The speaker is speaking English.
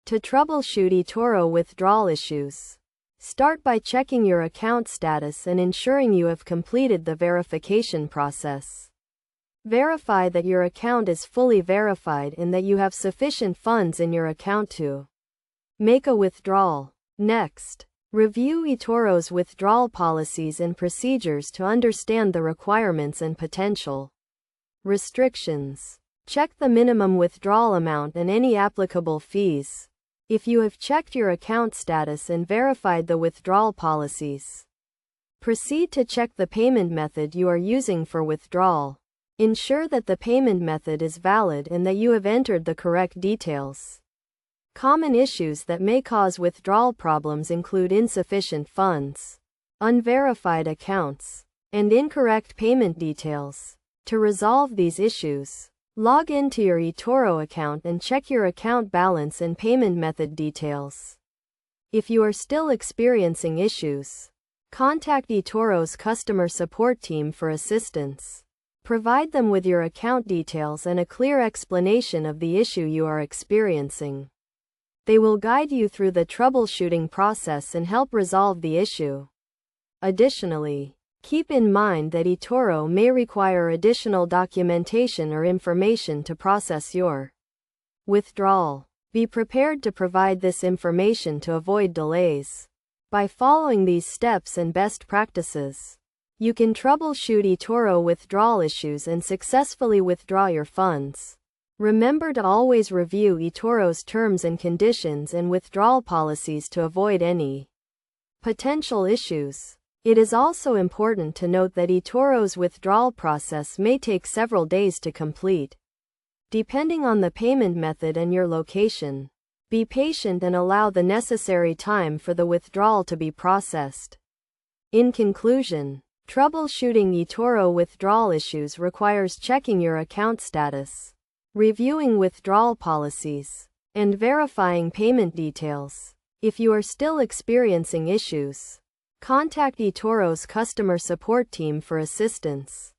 To troubleshoot eToro withdrawal issues, start by checking your account status and ensuring you have completed the verification process. Verify that your account is fully verified and that you have sufficient funds in your account to make a withdrawal. Next, review eToro's withdrawal policies and procedures to understand the requirements and potential restrictions. Check the minimum withdrawal amount and any applicable fees. If you have checked your account status and verified the withdrawal policies, proceed to check the payment method you are using for withdrawal. Ensure that the payment method is valid and that you have entered the correct details. Common issues that may cause withdrawal problems include insufficient funds, unverified accounts, and incorrect payment details. To resolve these issues, log into your eToro account and check your account balance and payment method details. If you are still experiencing issues, contact eToro's customer support team for assistance. Provide them with your account details and a clear explanation of the issue you are experiencing. They will guide you through the troubleshooting process and help resolve the issue. Additionally, keep in mind that eToro may require additional documentation or information to process your withdrawal. Be prepared to provide this information to avoid delays. By following these steps and best practices, you can troubleshoot eToro withdrawal issues and successfully withdraw your funds. Remember to always review eToro's terms and conditions and withdrawal policies to avoid any potential issues. It is also important to note that eToro's withdrawal process may take several days to complete, depending on the payment method and your location. Be patient and allow the necessary time for the withdrawal to be processed. In conclusion, troubleshooting eToro withdrawal issues requires checking your account status, reviewing withdrawal policies, and verifying payment details. If you are still experiencing issues, contact eToro's customer support team for assistance.